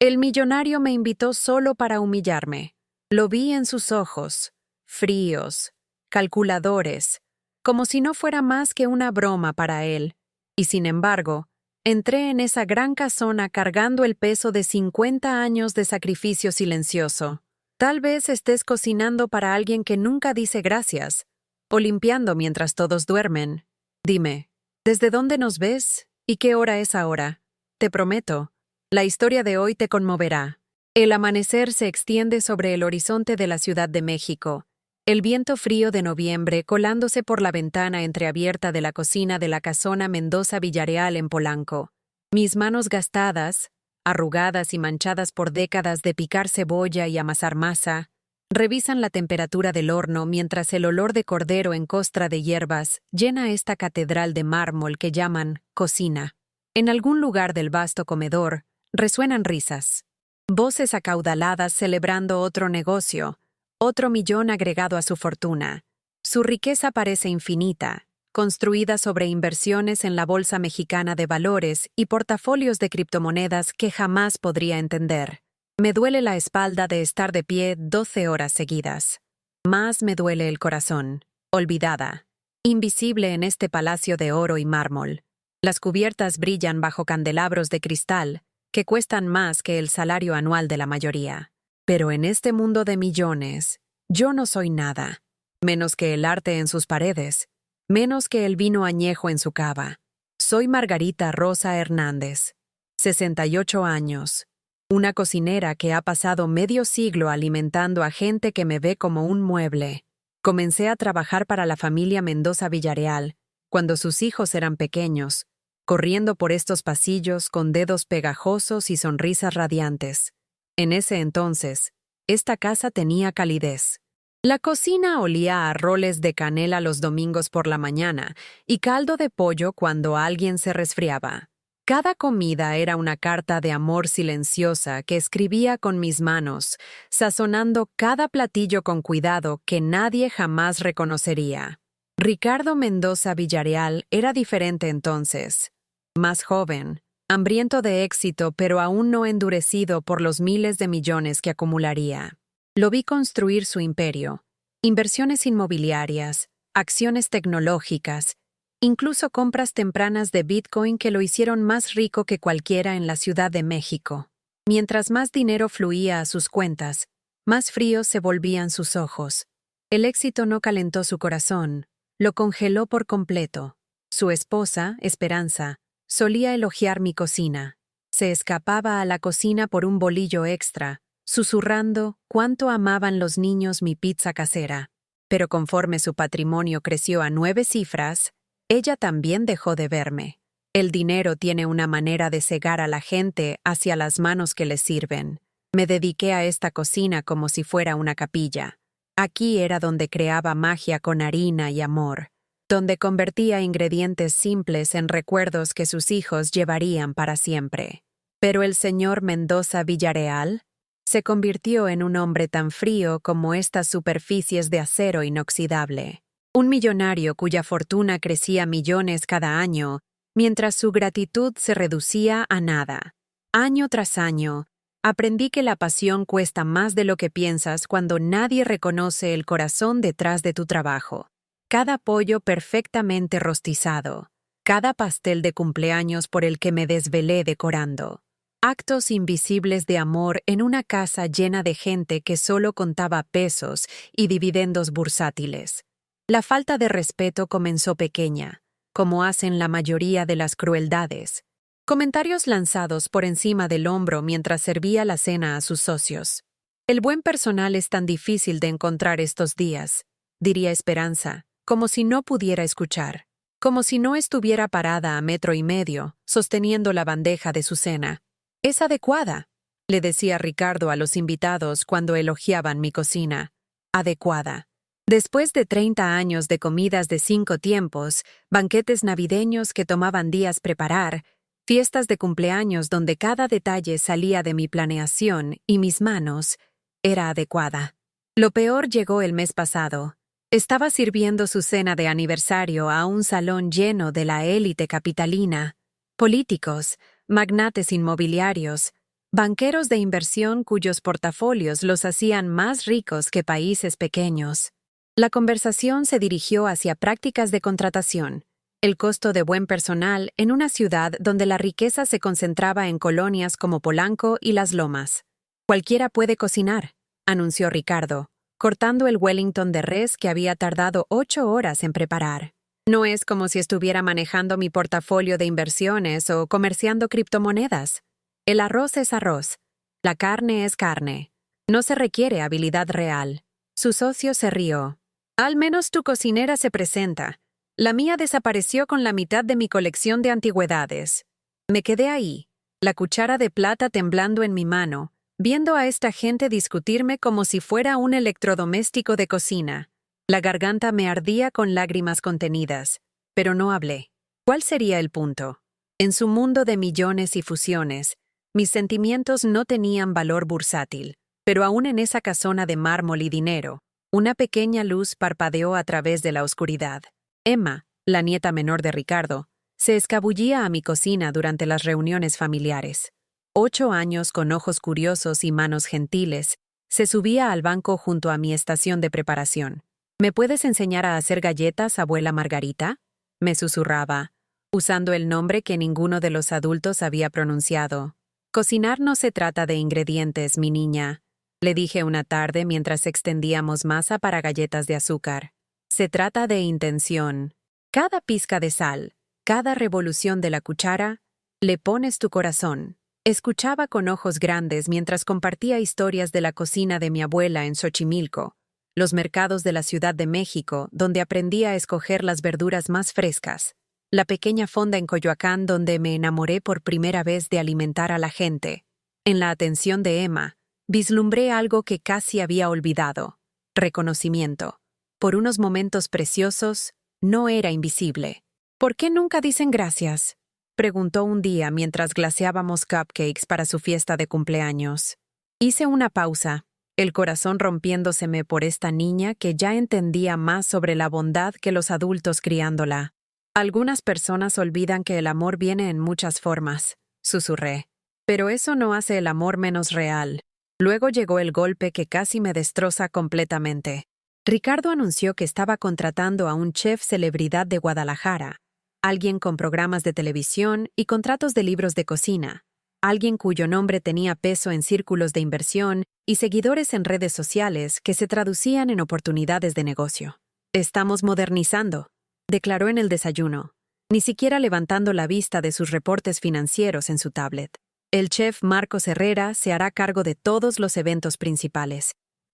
El millonario me invitó solo para humillarme. Lo vi en sus ojos, fríos, calculadores, como si no fuera más que una broma para él, y sin embargo, entré en esa gran casona cargando el peso de 50 años de sacrificio silencioso. Tal vez estés cocinando para alguien que nunca dice gracias, o limpiando mientras todos duermen. Dime, ¿desde dónde nos ves? ¿Y qué hora es ahora? Te prometo, la historia de hoy te conmoverá. El amanecer se extiende sobre el horizonte de la Ciudad de México. El viento frío de noviembre colándose por la ventana entreabierta de la cocina de la casona Mendoza Villarreal en Polanco. Mis manos gastadas, arrugadas y manchadas por décadas de picar cebolla y amasar masa, revisan la temperatura del horno mientras el olor de cordero en costra de hierbas llena esta catedral de mármol que llaman cocina. En algún lugar del vasto comedor resuenan risas. Voces acaudaladas celebrando otro negocio, otro millón agregado a su fortuna. Su riqueza parece infinita, construida sobre inversiones en la Bolsa Mexicana de Valores y portafolios de criptomonedas que jamás podría entender. Me duele la espalda de estar de pie 12 horas seguidas. Más me duele el corazón, olvidada, invisible en este palacio de oro y mármol. Las cubiertas brillan bajo candelabros de cristal, que cuestan más que el salario anual de la mayoría. Pero en este mundo de millones, yo no soy nada, menos que el arte en sus paredes, menos que el vino añejo en su cava. Soy Margarita Rosa Hernández, 68 años, una cocinera que ha pasado medio siglo alimentando a gente que me ve como un mueble. Comencé a trabajar para la familia Mendoza Villarreal cuando sus hijos eran pequeños, corriendo por estos pasillos con dedos pegajosos y sonrisas radiantes. En ese entonces, esta casa tenía calidez. La cocina olía a roles de canela los domingos por la mañana y caldo de pollo cuando alguien se resfriaba. Cada comida era una carta de amor silenciosa que escribía con mis manos, sazonando cada platillo con cuidado que nadie jamás reconocería. Ricardo Mendoza Villarreal era diferente entonces. Más joven, hambriento de éxito pero aún no endurecido por los miles de millones que acumularía. Lo vi construir su imperio, inversiones inmobiliarias, acciones tecnológicas, incluso compras tempranas de Bitcoin que lo hicieron más rico que cualquiera en la Ciudad de México. Mientras más dinero fluía a sus cuentas, más fríos se volvían sus ojos. El éxito no calentó su corazón, lo congeló por completo. Su esposa, Esperanza, solía elogiar mi cocina. Se escapaba a la cocina por un bolillo extra, susurrando cuánto amaban los niños mi pizza casera. Pero conforme su patrimonio creció a 9 cifras, ella también dejó de verme. El dinero tiene una manera de cegar a la gente hacia las manos que les sirven. Me dediqué a esta cocina como si fuera una capilla. Aquí era donde creaba magia con harina y amor, donde convertía ingredientes simples en recuerdos que sus hijos llevarían para siempre. Pero el señor Mendoza Villarreal se convirtió en un hombre tan frío como estas superficies de acero inoxidable. Un millonario cuya fortuna crecía millones cada año, mientras su gratitud se reducía a nada. Año tras año, aprendí que la pasión cuesta más de lo que piensas cuando nadie reconoce el corazón detrás de tu trabajo. Cada pollo perfectamente rostizado, cada pastel de cumpleaños por el que me desvelé decorando. Actos invisibles de amor en una casa llena de gente que solo contaba pesos y dividendos bursátiles. La falta de respeto comenzó pequeña, como hacen la mayoría de las crueldades. Comentarios lanzados por encima del hombro mientras servía la cena a sus socios. El buen personal es tan difícil de encontrar estos días, diría Esperanza, como si no pudiera escuchar, como si no estuviera parada a 1,5 metros, sosteniendo la bandeja de su cena. «Es adecuada», le decía Ricardo a los invitados cuando elogiaban mi cocina. Adecuada. Después de 30 años de comidas de 5 tiempos, banquetes navideños que tomaban días preparar, fiestas de cumpleaños donde cada detalle salía de mi planeación y mis manos, era adecuada. Lo peor llegó el mes pasado. Estaba sirviendo su cena de aniversario a un salón lleno de la élite capitalina, políticos, magnates inmobiliarios, Banqueros de inversión cuyos portafolios los hacían más ricos que países pequeños. La conversación se dirigió hacia prácticas de contratación, el costo de buen personal en una ciudad donde la riqueza se concentraba en colonias como Polanco y Las Lomas. Cualquiera puede cocinar, anunció Ricardo, cortando el Wellington de res que había tardado 8 horas en preparar. No es como si estuviera manejando mi portafolio de inversiones o comerciando criptomonedas. El arroz es arroz, la carne es carne. No se requiere habilidad real. Su socio se rió. Al menos tu cocinera se presenta. La mía desapareció con la mitad de mi colección de antigüedades. Me quedé ahí, la cuchara de plata temblando en mi mano, viendo a esta gente discutirme como si fuera un electrodoméstico de cocina. La garganta me ardía con lágrimas contenidas, pero no hablé. ¿Cuál sería el punto? En su mundo de millones y fusiones, mis sentimientos no tenían valor bursátil, pero aún en esa casona de mármol y dinero, una pequeña luz parpadeó a través de la oscuridad. Emma, la nieta menor de Ricardo, se escabullía a mi cocina durante las reuniones familiares. 8 años con ojos curiosos y manos gentiles, se subía al banco junto a mi estación de preparación. ¿Me puedes enseñar a hacer galletas, abuela Margarita?, me susurraba, usando el nombre que ninguno de los adultos había pronunciado. Cocinar no se trata de ingredientes, mi niña, le dije una tarde mientras extendíamos masa para galletas de azúcar. Se trata de intención. Cada pizca de sal, cada revolución de la cuchara, le pones tu corazón. Escuchaba con ojos grandes mientras compartía historias de la cocina de mi abuela en Xochimilco, los mercados de la Ciudad de México, donde aprendí a escoger las verduras más frescas, la pequeña fonda en Coyoacán donde me enamoré por primera vez de alimentar a la gente. En la atención de Emma, vislumbré algo que casi había olvidado: reconocimiento. Por unos momentos preciosos, no era invisible. ¿Por qué nunca dicen gracias?, preguntó un día mientras glaseábamos cupcakes para su fiesta de cumpleaños. Hice una pausa, el corazón rompiéndoseme por esta niña que ya entendía más sobre la bondad que los adultos criándola. Algunas personas olvidan que el amor viene en muchas formas, susurré. Pero eso no hace el amor menos real. Luego llegó el golpe que casi me destroza completamente. Ricardo anunció que estaba contratando a un chef celebridad de Guadalajara, alguien con programas de televisión y contratos de libros de cocina, alguien cuyo nombre tenía peso en círculos de inversión y seguidores en redes sociales que se traducían en oportunidades de negocio. «Estamos modernizando», declaró en el desayuno, ni siquiera levantando la vista de sus reportes financieros en su tablet. El chef Marcos Herrera se hará cargo de todos los eventos principales.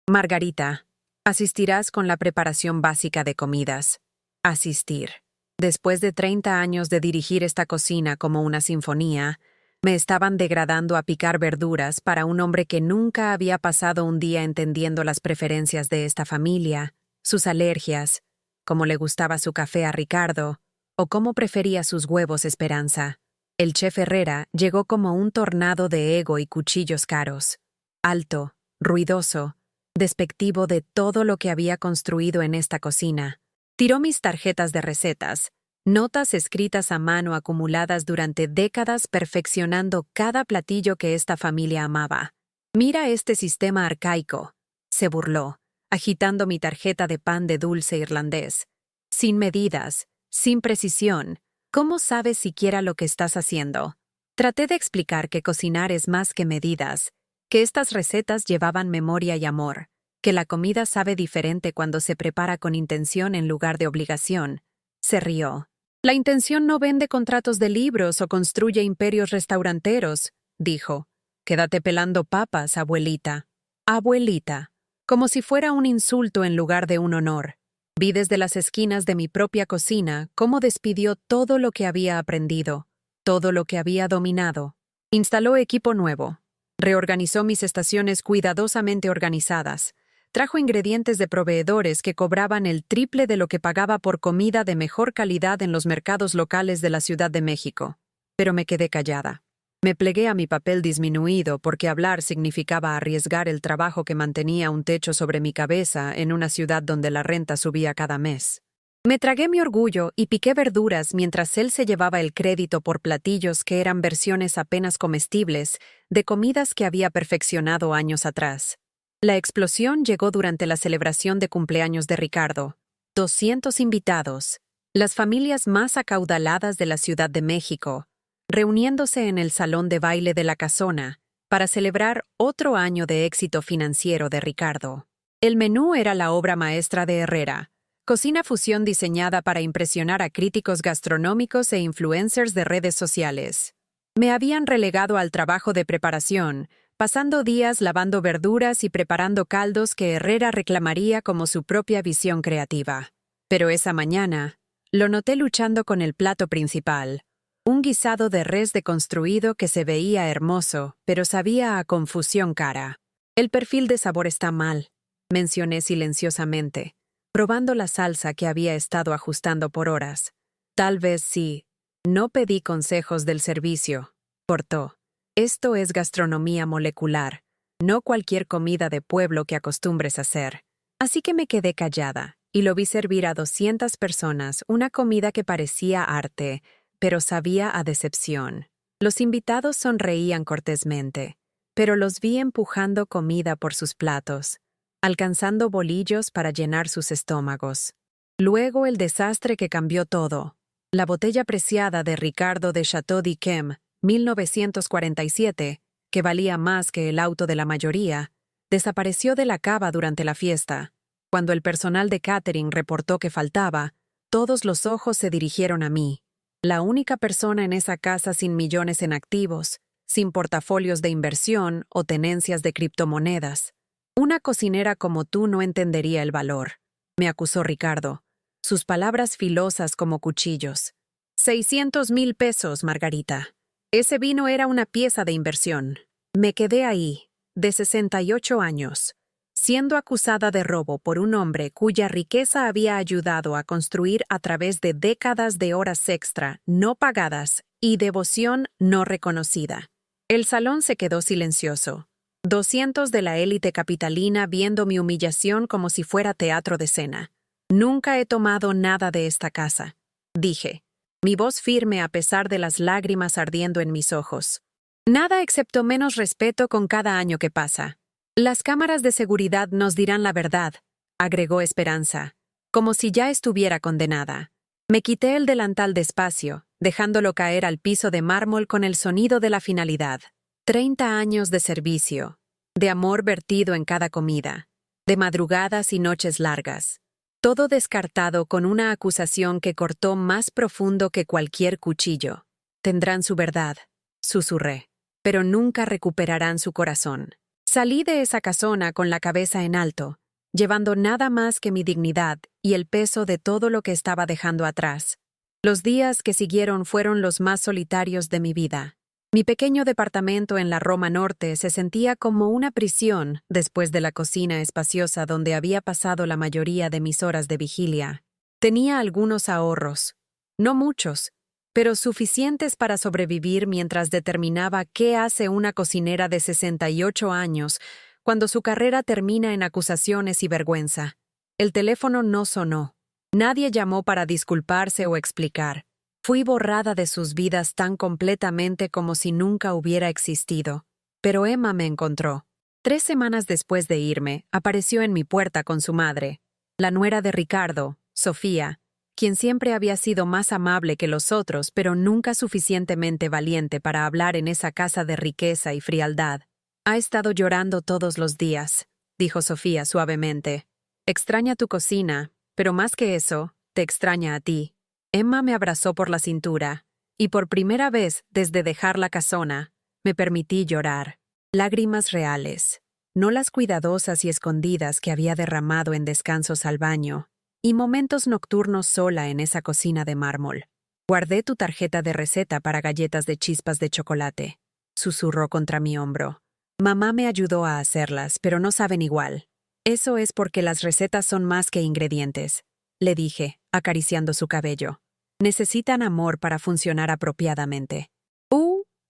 Margarita, asistirás con la preparación básica de comidas. Asistir. Después de 30 años de dirigir esta cocina como una sinfonía, me estaban degradando a picar verduras para un hombre que nunca había pasado un día entendiendo las preferencias de esta familia, sus alergias, cómo le gustaba su café a Ricardo, o cómo prefería sus huevos Esperanza. El chef Herrera llegó como un tornado de ego y cuchillos caros, alto, ruidoso, despectivo de todo lo que había construido en esta cocina. Tiró mis tarjetas de recetas, notas escritas a mano acumuladas durante décadas perfeccionando cada platillo que esta familia amaba. «Mira este sistema arcaico», se burló, agitando mi tarjeta de pan de dulce irlandés. «Sin medidas, sin precisión, ¿cómo sabes siquiera lo que estás haciendo?» Traté de explicar que cocinar es más que medidas, que estas recetas llevaban memoria y amor, que la comida sabe diferente cuando se prepara con intención en lugar de obligación. Se rió. «La intención no vende contratos de libros o construye imperios restauranteros», dijo. «Quédate pelando papas, abuelita». Abuelita, como si fuera un insulto en lugar de un honor. Vi desde las esquinas de mi propia cocina cómo despidió todo lo que había aprendido, todo lo que había dominado. Instaló equipo nuevo. Reorganizó mis estaciones cuidadosamente organizadas. Trajo ingredientes de proveedores que cobraban el triple de lo que pagaba por comida de mejor calidad en los mercados locales de la Ciudad de México. Pero me quedé callada. Me plegué a mi papel disminuido porque hablar significaba arriesgar el trabajo que mantenía un techo sobre mi cabeza en una ciudad donde la renta subía cada mes. Me tragué mi orgullo y piqué verduras mientras él se llevaba el crédito por platillos que eran versiones apenas comestibles de comidas que había perfeccionado años atrás. La explosión llegó durante la celebración de cumpleaños de Ricardo. 200 invitados, las familias más acaudaladas de la Ciudad de México, reuniéndose en el salón de baile de la Casona para celebrar otro año de éxito financiero de Ricardo. El menú era la obra maestra de Herrera, cocina fusión diseñada para impresionar a críticos gastronómicos e influencers de redes sociales. Me habían relegado al trabajo de preparación, pasando días lavando verduras y preparando caldos que Herrera reclamaría como su propia visión creativa. Pero esa mañana, lo noté luchando con el plato principal, un guisado de res deconstruido que se veía hermoso, pero sabía a confusión cara. El perfil de sabor está mal, mencioné silenciosamente, probando la salsa que había estado ajustando por horas. Tal vez sí. No pedí consejos del servicio, cortó. Esto es gastronomía molecular, no cualquier comida de pueblo que acostumbres hacer. Así que me quedé callada y lo vi servir a 200 personas una comida que parecía arte, pero sabía a decepción. Los invitados sonreían cortésmente, pero los vi empujando comida por sus platos, alcanzando bolillos para llenar sus estómagos. Luego el desastre que cambió todo. La botella preciada de Ricardo de Chateau d'Yquem, 1947, que valía más que el auto de la mayoría, desapareció de la cava durante la fiesta. Cuando el personal de catering reportó que faltaba, todos los ojos se dirigieron a mí, la única persona en esa casa sin millones en activos, sin portafolios de inversión o tenencias de criptomonedas. Una cocinera como tú no entendería el valor, me acusó Ricardo, sus palabras filosas como cuchillos. 600,000 pesos, Margarita. Ese vino era una pieza de inversión. Me quedé ahí, de 68 años, siendo acusada de robo por un hombre cuya riqueza había ayudado a construir a través de décadas de horas extra no pagadas y devoción no reconocida. El salón se quedó silencioso. 200 de la élite capitalina viendo mi humillación como si fuera teatro de escena. Nunca he tomado nada de esta casa, dije, mi voz firme a pesar de las lágrimas ardiendo en mis ojos. Nada excepto menos respeto con cada año que pasa. Las cámaras de seguridad nos dirán la verdad, agregó Esperanza, como si ya estuviera condenada. Me quité el delantal despacio, dejándolo caer al piso de mármol con el sonido de la finalidad. 30 años de servicio, de amor vertido en cada comida, de madrugadas y noches largas. Todo descartado con una acusación que cortó más profundo que cualquier cuchillo. Tendrán su verdad, susurré, pero nunca recuperarán su corazón. Salí de esa casona con la cabeza en alto, llevando nada más que mi dignidad y el peso de todo lo que estaba dejando atrás. Los días que siguieron fueron los más solitarios de mi vida. Mi pequeño departamento en la Roma Norte se sentía como una prisión después de la cocina espaciosa donde había pasado la mayoría de mis horas de vigilia. Tenía algunos ahorros, no muchos, pero suficientes para sobrevivir mientras determinaba qué hace una cocinera de 68 años cuando su carrera termina en acusaciones y vergüenza. El teléfono no sonó. Nadie llamó para disculparse o explicar. Fui borrada de sus vidas tan completamente como si nunca hubiera existido. Pero Emma me encontró. 3 semanas después de irme, apareció en mi puerta con su madre, la nuera de Ricardo, Sofía, quien siempre había sido más amable que los otros, pero nunca suficientemente valiente para hablar en esa casa de riqueza y frialdad. Ha estado llorando todos los días, dijo Sofía suavemente. Extraña tu cocina, pero más que eso, te extraña a ti. Emma me abrazó por la cintura, y por primera vez desde dejar la casona, me permití llorar. Lágrimas reales, no las cuidadosas y escondidas que había derramado en descansos al baño, y momentos nocturnos sola en esa cocina de mármol. Guardé tu tarjeta de receta para galletas de chispas de chocolate, susurró contra mi hombro. Mamá me ayudó a hacerlas, pero no saben igual. Eso es porque las recetas son más que ingredientes, le dije, acariciando su cabello. Necesitan amor para funcionar apropiadamente.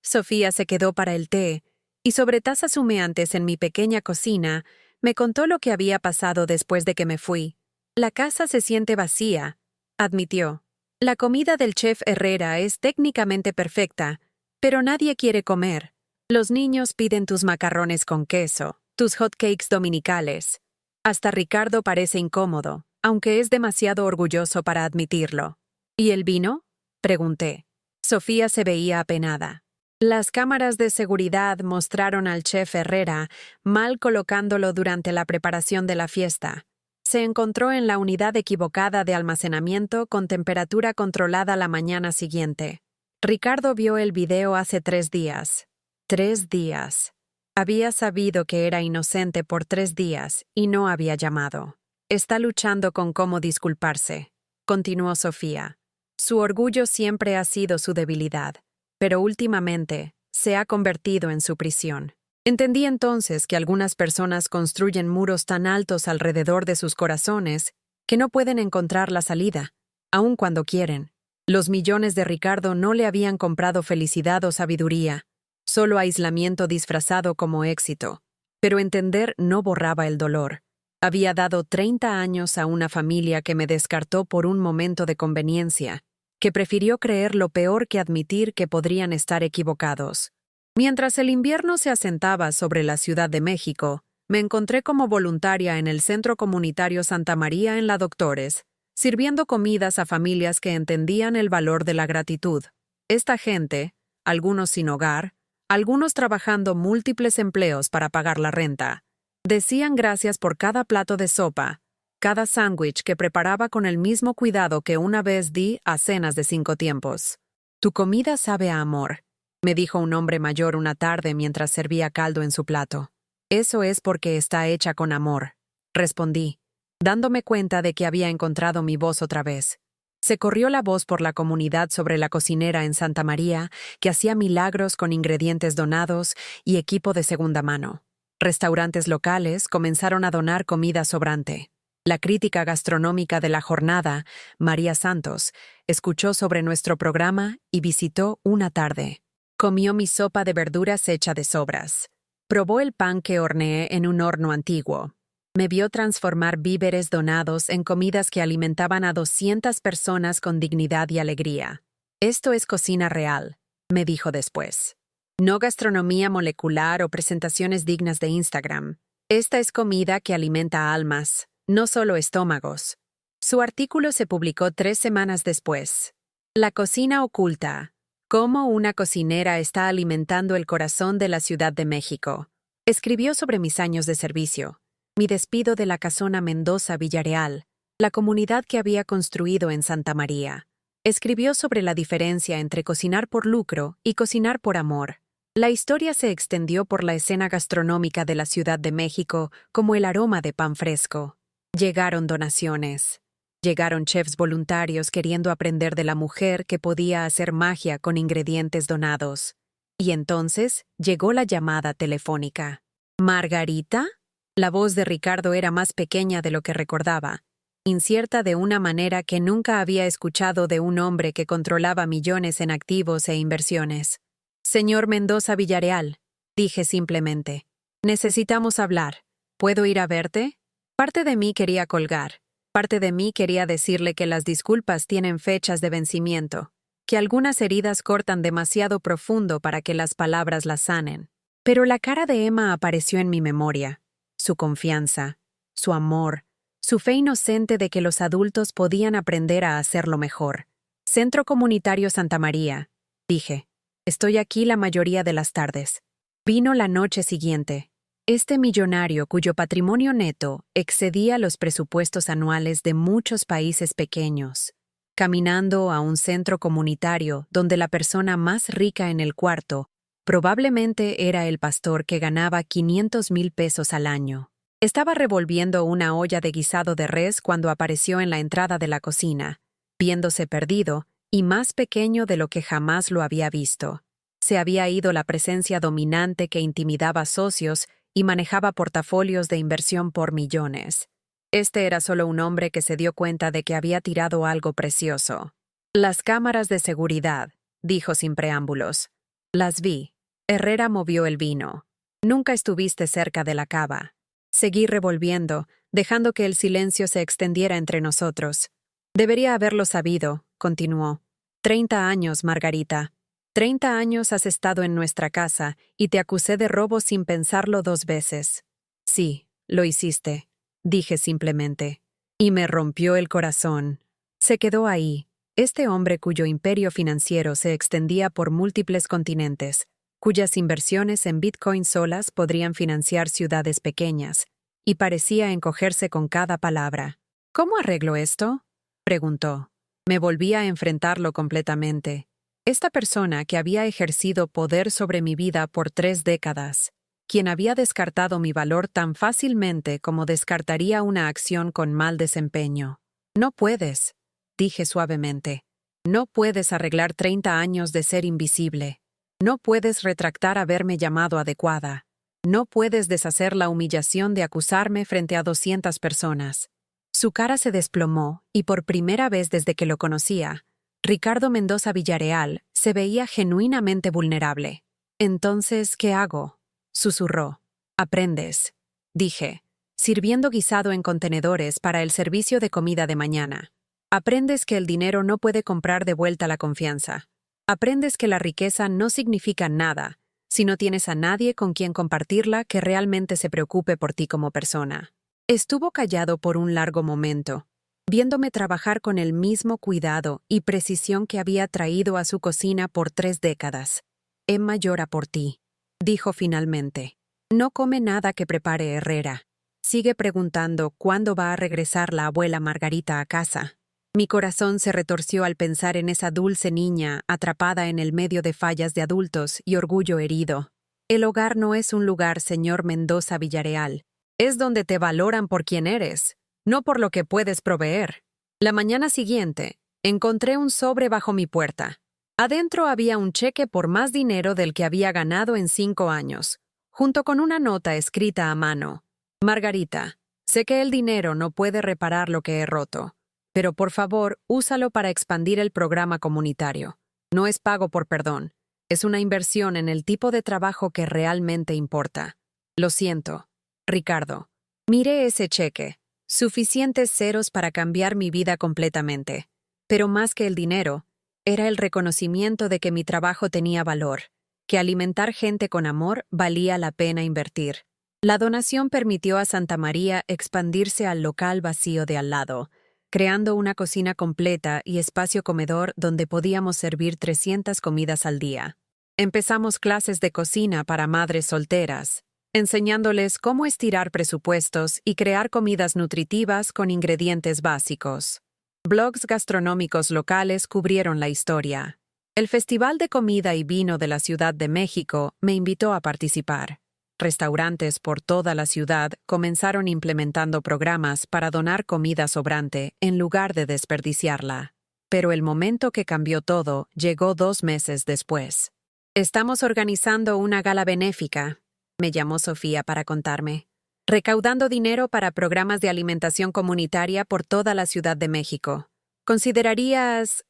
Sofía se quedó para el té, y sobre tazas humeantes en mi pequeña cocina, me contó lo que había pasado después de que me fui. La casa se siente vacía, admitió. La comida del chef Herrera es técnicamente perfecta, pero nadie quiere comer. Los niños piden tus macarrones con queso, tus hotcakes dominicales. Hasta Ricardo parece incómodo, aunque es demasiado orgulloso para admitirlo. ¿Y el vino?, pregunté. Sofía se veía apenada. Las cámaras de seguridad mostraron al chef Herrera mal colocándolo durante la preparación de la fiesta. Se encontró en la unidad equivocada de almacenamiento con temperatura controlada la mañana siguiente. Ricardo vio el video hace 3 días. 3 días. Había sabido que era inocente por 3 días y no había llamado. Está luchando con cómo disculparse, continuó Sofía. Su orgullo siempre ha sido su debilidad, pero últimamente se ha convertido en su prisión. Entendí entonces que algunas personas construyen muros tan altos alrededor de sus corazones que no pueden encontrar la salida, aun cuando quieren. Los millones de Ricardo no le habían comprado felicidad o sabiduría, solo aislamiento disfrazado como éxito. Pero entender no borraba el dolor. Había dado 30 años a una familia que me descartó por un momento de conveniencia, que prefirió creer lo peor que admitir que podrían estar equivocados. Mientras el invierno se asentaba sobre la Ciudad de México, me encontré como voluntaria en el Centro Comunitario Santa María en la Doctores, sirviendo comidas a familias que entendían el valor de la gratitud. Esta gente, algunos sin hogar, algunos trabajando múltiples empleos para pagar la renta, decían gracias por cada plato de sopa, cada sándwich que preparaba con el mismo cuidado que una vez di a cenas de 5 tiempos. Tu comida sabe a amor, me dijo un hombre mayor una tarde mientras servía caldo en su plato. Eso es porque está hecha con amor, respondí, dándome cuenta de que había encontrado mi voz otra vez. Se corrió la voz por la comunidad sobre la cocinera en Santa María, que hacía milagros con ingredientes donados y equipo de segunda mano. Restaurantes locales comenzaron a donar comida sobrante. La crítica gastronómica de la jornada, María Santos, escuchó sobre nuestro programa y visitó una tarde. Comió mi sopa de verduras hecha de sobras. Probó el pan que horneé en un horno antiguo. Me vio transformar víveres donados en comidas que alimentaban a 200 personas con dignidad y alegría. Esto es cocina real, me dijo después. No gastronomía molecular o presentaciones dignas de Instagram. Esta es comida que alimenta almas, no solo estómagos. Su artículo se publicó 3 semanas después. La cocina oculta. Cómo una cocinera está alimentando el corazón de la Ciudad de México. Escribió sobre mis años de servicio, mi despido de la casona Mendoza Villarreal, la comunidad que había construido en Santa María. Escribió sobre la diferencia entre cocinar por lucro y cocinar por amor. La historia se extendió por la escena gastronómica de la Ciudad de México como el aroma de pan fresco. Llegaron donaciones. Llegaron chefs voluntarios queriendo aprender de la mujer que podía hacer magia con ingredientes donados. Y entonces llegó la llamada telefónica. ¿Margarita? La voz de Ricardo era más pequeña de lo que recordaba, incierta de una manera que nunca había escuchado de un hombre que controlaba millones en activos e inversiones. Señor Mendoza Villarreal, dije simplemente. Necesitamos hablar. ¿Puedo ir a verte? Parte de mí quería colgar. Parte de mí quería decirle que las disculpas tienen fechas de vencimiento, que algunas heridas cortan demasiado profundo para que las palabras las sanen. Pero la cara de Emma apareció en mi memoria. Su confianza, su amor, su fe inocente de que los adultos podían aprender a hacerlo mejor. Centro Comunitario Santa María, dije. Estoy aquí la mayoría de las tardes. Vino la noche siguiente. Este millonario cuyo patrimonio neto excedía los presupuestos anuales de muchos países pequeños, caminando a un centro comunitario donde la persona más rica en el cuarto probablemente era el pastor que ganaba 500,000 pesos al año. Estaba revolviendo una olla de guisado de res cuando apareció en la entrada de la cocina, viéndose perdido y más pequeño de lo que jamás lo había visto. Se había ido la presencia dominante que intimidaba socios y manejaba portafolios de inversión por millones. Este era solo un hombre que se dio cuenta de que había tirado algo precioso. Las cámaras de seguridad, dijo sin preámbulos. Las vi. Herrera movió el vino. Nunca estuviste cerca de la cava. Seguí revolviendo, dejando que el silencio se extendiera entre nosotros. Debería haberlo sabido, continuó. 30 años, Margarita. 30 años has estado en nuestra casa y te acusé de robo sin pensarlo 2 veces. Sí, lo hiciste, dije simplemente. Y me rompió el corazón. Se quedó ahí. Este hombre cuyo imperio financiero se extendía por múltiples continentes, cuyas inversiones en Bitcoin solas podrían financiar ciudades pequeñas, y parecía encogerse con cada palabra. ¿Cómo arreglo esto?, preguntó. Me volví a enfrentarlo completamente. Esta persona que había ejercido poder sobre mi vida por 3 décadas, quien había descartado mi valor tan fácilmente como descartaría una acción con mal desempeño. No puedes, dije suavemente. No puedes arreglar 30 años de ser invisible. No puedes retractar haberme llamado adecuada. No puedes deshacer la humillación de acusarme frente a 200 personas. Su cara se desplomó y por primera vez desde que lo conocía, Ricardo Mendoza Villareal se veía genuinamente vulnerable. «Entonces, ¿qué hago?», susurró. «Aprendes», dije, sirviendo guisado en contenedores para el servicio de comida de mañana. Aprendes que el dinero no puede comprar de vuelta la confianza. Aprendes que la riqueza no significa nada si no tienes a nadie con quien compartirla que realmente se preocupe por ti como persona. Estuvo callado por un largo momento, viéndome trabajar con el mismo cuidado y precisión que había traído a su cocina por 3 décadas. Emma llora por ti, dijo finalmente. No come nada que prepare Herrera. Sigue preguntando cuándo va a regresar la abuela Margarita a casa. Mi corazón se retorció al pensar en esa dulce niña atrapada en el medio de fallas de adultos y orgullo herido. El hogar no es un lugar, señor Mendoza Villareal. Es donde te valoran por quien eres, no por lo que puedes proveer. La mañana siguiente, encontré un sobre bajo mi puerta. Adentro había un cheque por más dinero del que había ganado en 5 años, junto con una nota escrita a mano. Margarita, sé que el dinero no puede reparar lo que he roto, pero por favor, úsalo para expandir el programa comunitario. No es pago por perdón, es una inversión en el tipo de trabajo que realmente importa. Lo siento. Ricardo, miré ese cheque. Suficientes ceros para cambiar mi vida completamente. Pero más que el dinero, era el reconocimiento de que mi trabajo tenía valor, que alimentar gente con amor valía la pena invertir. La donación permitió a Santa María expandirse al local vacío de al lado, creando una cocina completa y espacio comedor donde podíamos servir 300 comidas al día. Empezamos clases de cocina para madres solteras, enseñándoles cómo estirar presupuestos y crear comidas nutritivas con ingredientes básicos. Blogs gastronómicos locales cubrieron la historia. El Festival de Comida y Vino de la Ciudad de México me invitó a participar. Restaurantes por toda la ciudad comenzaron implementando programas para donar comida sobrante en lugar de desperdiciarla. Pero el momento que cambió todo llegó 2 meses después. Estamos organizando una gala benéfica, me llamó Sofía para contarme, recaudando dinero para programas de alimentación comunitaria por toda la Ciudad de México. ¿Considerarías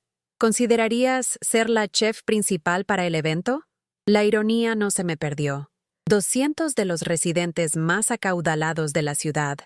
ser la chef principal para el evento? La ironía no se me perdió. 200 de los residentes más acaudalados de la ciudad,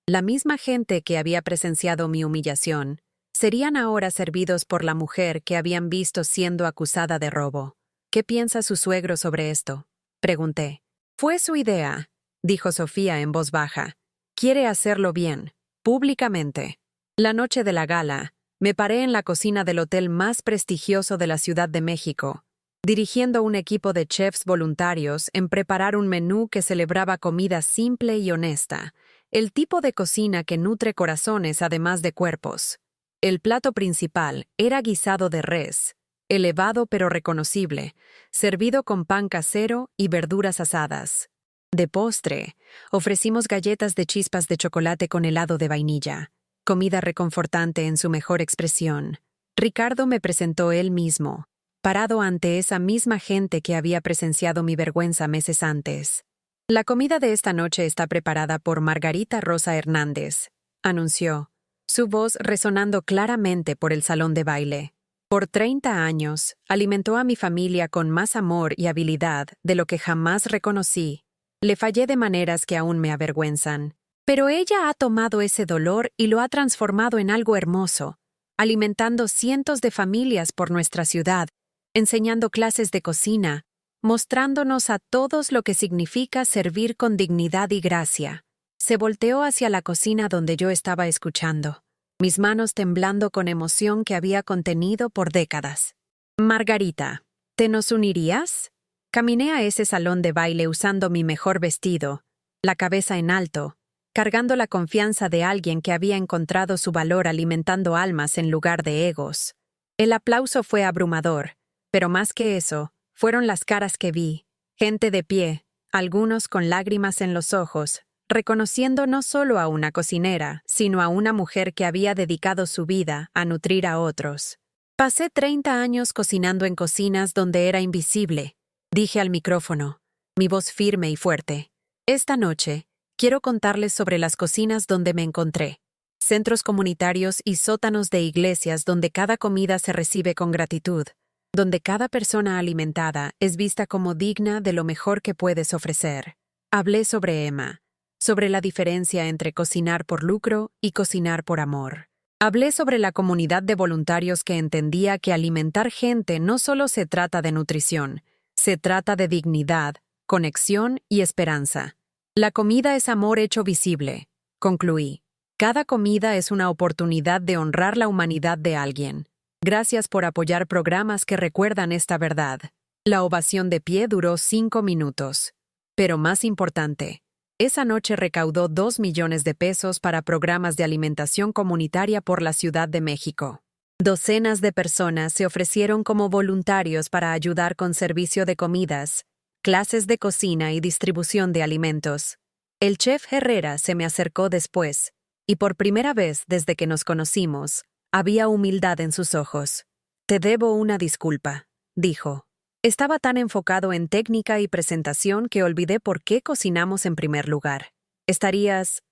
la misma gente que había presenciado mi humillación, serían ahora servidos por la mujer que habían visto siendo acusada de robo. ¿Qué piensa su suegro sobre esto?, pregunté. Fue su idea, dijo Sofía en voz baja. Quiere hacerlo bien, públicamente. La noche de la gala, me paré en la cocina del hotel más prestigioso de la Ciudad de México, dirigiendo un equipo de chefs voluntarios en preparar un menú que celebraba comida simple y honesta, el tipo de cocina que nutre corazones además de cuerpos. El plato principal era guisado de res, elevado pero reconocible, servido con pan casero y verduras asadas. De postre, ofrecimos galletas de chispas de chocolate con helado de vainilla, comida reconfortante en su mejor expresión. Ricardo me presentó él mismo, parado ante esa misma gente que había presenciado mi vergüenza meses antes. La comida de esta noche está preparada por Margarita Rosa Hernández, anunció, su voz resonando claramente por el salón de baile. Por 30 años, alimentó a mi familia con más amor y habilidad de lo que jamás reconocí. Le fallé de maneras que aún me avergüenzan. Pero ella ha tomado ese dolor y lo ha transformado en algo hermoso. alimentando cientos de familias por nuestra ciudad, enseñando clases de cocina, mostrándonos a todos lo que significa servir con dignidad y gracia. Se volteó hacia la cocina donde yo estaba escuchando, mis manos temblando con emoción que había contenido por décadas. Margarita, ¿te nos unirías? Caminé a ese salón de baile usando mi mejor vestido, la cabeza en alto, cargando la confianza de alguien que había encontrado su valor alimentando almas en lugar de egos. El aplauso fue abrumador, pero más que eso, fueron las caras que vi, gente de pie, algunos con lágrimas en los ojos, reconociendo no solo a una cocinera, sino a una mujer que había dedicado su vida a nutrir a otros. Pasé 30 años cocinando en cocinas donde era invisible, dije al micrófono, mi voz firme y fuerte. Esta noche, quiero contarles sobre las cocinas donde me encontré. Centros comunitarios y sótanos de iglesias donde cada comida se recibe con gratitud, donde cada persona alimentada es vista como digna de lo mejor que puedes ofrecer. Hablé sobre Emma, sobre la diferencia entre cocinar por lucro y cocinar por amor. Hablé sobre la comunidad de voluntarios que entendía que alimentar gente no solo se trata de nutrición, se trata de dignidad, conexión y esperanza. La comida es amor hecho visible, concluí. Cada comida es una oportunidad de honrar la humanidad de alguien. Gracias por apoyar programas que recuerdan esta verdad. La ovación de pie duró 5 minutos. Pero más importante, esa noche recaudó 2 millones de pesos para programas de alimentación comunitaria por la Ciudad de México. Docenas de personas se ofrecieron como voluntarios para ayudar con servicio de comidas, clases de cocina y distribución de alimentos. El chef Herrera se me acercó después, y por primera vez desde que nos conocimos, había humildad en sus ojos. «Te debo una disculpa», dijo. Estaba tan enfocado en técnica y presentación que olvidé por qué cocinamos en primer lugar. ¿Estarías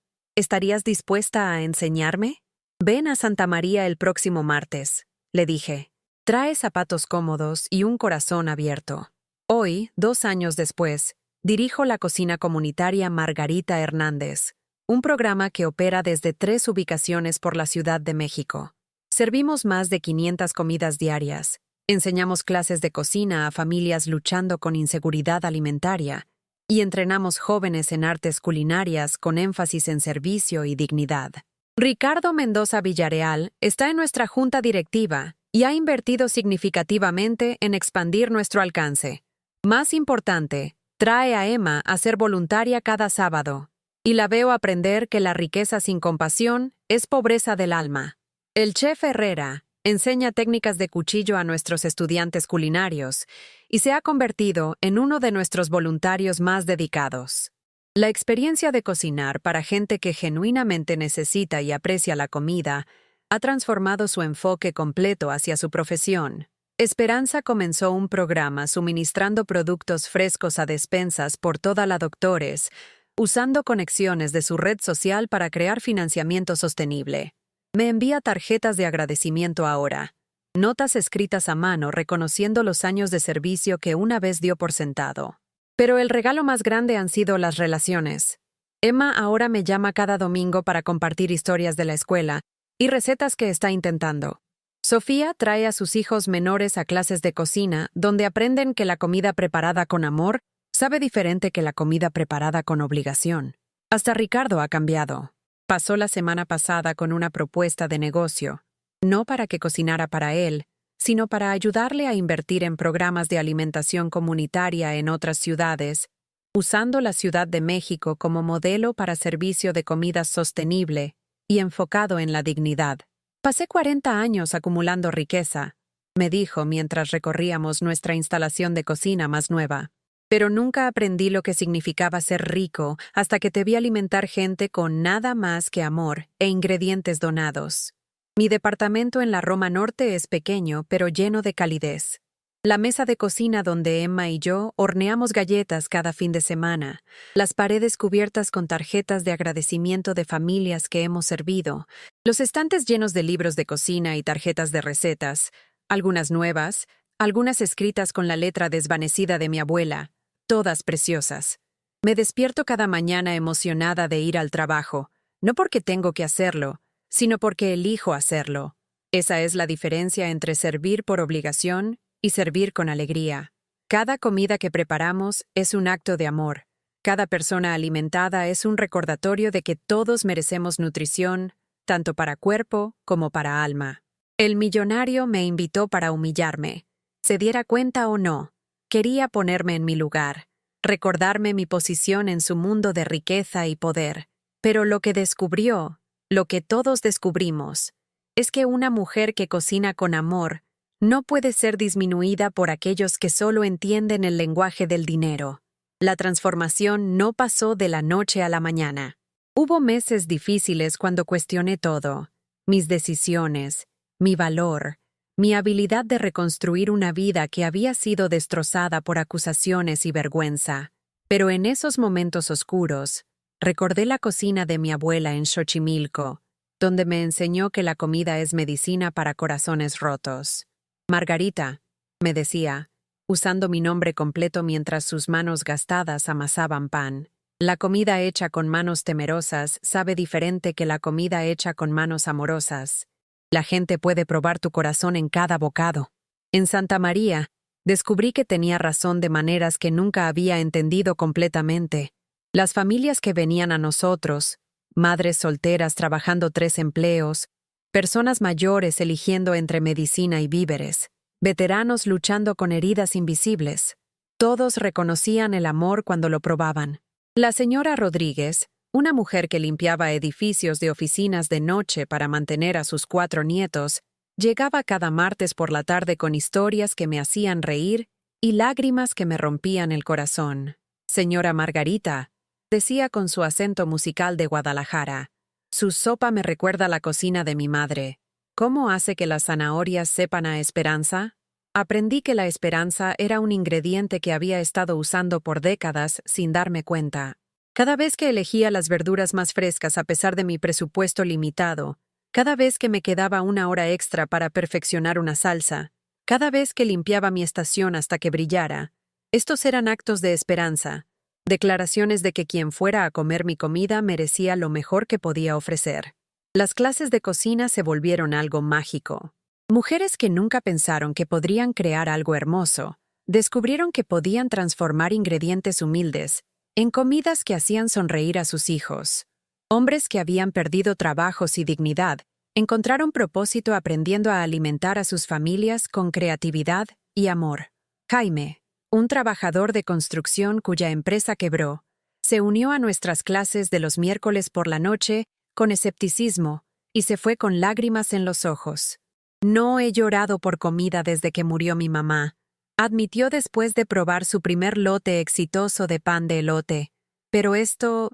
dispuesta a enseñarme? Ven a Santa María el próximo martes, le dije. Trae zapatos cómodos y un corazón abierto. Hoy, 2 años después, dirijo la cocina comunitaria Margarita Hernández, un programa que opera desde 3 ubicaciones por la Ciudad de México. Servimos más de 500 comidas diarias. Enseñamos clases de cocina a familias luchando con inseguridad alimentaria y entrenamos jóvenes en artes culinarias con énfasis en servicio y dignidad. Ricardo Mendoza Villarreal está en nuestra junta directiva y ha invertido significativamente en expandir nuestro alcance. Más importante, trae a Emma a ser voluntaria cada sábado y la veo aprender que la riqueza sin compasión es pobreza del alma. El chef Herrera enseña técnicas de cuchillo a nuestros estudiantes culinarios y se ha convertido en uno de nuestros voluntarios más dedicados. La experiencia de cocinar para gente que genuinamente necesita y aprecia la comida ha transformado su enfoque completo hacia su profesión. Esperanza comenzó un programa suministrando productos frescos a despensas por toda la Doctores, usando conexiones de su red social para crear financiamiento sostenible. Me envía tarjetas de agradecimiento ahora, notas escritas a mano reconociendo los años de servicio que una vez dio por sentado. Pero el regalo más grande han sido las relaciones. Emma ahora me llama cada domingo para compartir historias de la escuela y recetas que está intentando. Sofía trae a sus hijos menores a clases de cocina donde aprenden que la comida preparada con amor sabe diferente que la comida preparada con obligación. Hasta Ricardo ha cambiado. Pasó la semana pasada con una propuesta de negocio, no para que cocinara para él, sino para ayudarle a invertir en programas de alimentación comunitaria en otras ciudades, usando la Ciudad de México como modelo para servicio de comida sostenible y enfocado en la dignidad. Pasé 40 años acumulando riqueza, me dijo mientras recorríamos nuestra instalación de cocina más nueva. Pero nunca aprendí lo que significaba ser rico hasta que te vi alimentar gente con nada más que amor e ingredientes donados. Mi departamento en la Roma Norte es pequeño, pero lleno de calidez. La mesa de cocina donde Emma y yo horneamos galletas cada fin de semana, las paredes cubiertas con tarjetas de agradecimiento de familias que hemos servido, los estantes llenos de libros de cocina y tarjetas de recetas, algunas nuevas, algunas escritas con la letra desvanecida de mi abuela, todas preciosas. Me despierto cada mañana emocionada de ir al trabajo, no porque tengo que hacerlo, sino porque elijo hacerlo. Esa es la diferencia entre servir por obligación y servir con alegría. Cada comida que preparamos es un acto de amor. Cada persona alimentada es un recordatorio de que todos merecemos nutrición, tanto para cuerpo como para alma. El millonario me invitó para humillarme. Se diera cuenta o no, quería ponerme en mi lugar, recordarme mi posición en su mundo de riqueza y poder. Pero lo que descubrió, lo que todos descubrimos, es que una mujer que cocina con amor no puede ser disminuida por aquellos que solo entienden el lenguaje del dinero. La transformación no pasó de la noche a la mañana. Hubo meses difíciles cuando cuestioné todo, mis decisiones, mi valor, mi habilidad de reconstruir una vida que había sido destrozada por acusaciones y vergüenza. Pero en esos momentos oscuros, recordé la cocina de mi abuela en Xochimilco, donde me enseñó que la comida es medicina para corazones rotos. Margarita, me decía, usando mi nombre completo mientras sus manos gastadas amasaban pan. La comida hecha con manos temerosas sabe diferente que la comida hecha con manos amorosas. La gente puede probar tu corazón en cada bocado. En Santa María, descubrí que tenía razón de maneras que nunca había entendido completamente. Las familias que venían a nosotros, madres solteras trabajando 3 empleos, personas mayores eligiendo entre medicina y víveres, veteranos luchando con heridas invisibles. Todos reconocían el amor cuando lo probaban. La señora Rodríguez, una mujer que limpiaba edificios de oficinas de noche para mantener a sus 4 nietos, llegaba cada martes por la tarde con historias que me hacían reír y lágrimas que me rompían el corazón. Señora Margarita, decía con su acento musical de Guadalajara, su sopa me recuerda la cocina de mi madre. ¿Cómo hace que las zanahorias sepan a esperanza? Aprendí que la esperanza era un ingrediente que había estado usando por décadas sin darme cuenta. Cada vez que elegía las verduras más frescas a pesar de mi presupuesto limitado, cada vez que me quedaba 1 hora extra para perfeccionar una salsa, cada vez que limpiaba mi estación hasta que brillara, estos eran actos de esperanza, declaraciones de que quien fuera a comer mi comida merecía lo mejor que podía ofrecer. Las clases de cocina se volvieron algo mágico. Mujeres que nunca pensaron que podrían crear algo hermoso, descubrieron que podían transformar ingredientes humildes en comidas que hacían sonreír a sus hijos. Hombres que habían perdido trabajos y dignidad encontraron propósito aprendiendo a alimentar a sus familias con creatividad y amor. Jaime, un trabajador de construcción cuya empresa quebró, se unió a nuestras clases de los miércoles por la noche con escepticismo y se fue con lágrimas en los ojos. No he llorado por comida desde que murió mi mamá, admitió después de probar su primer lote exitoso de pan de elote. Pero esto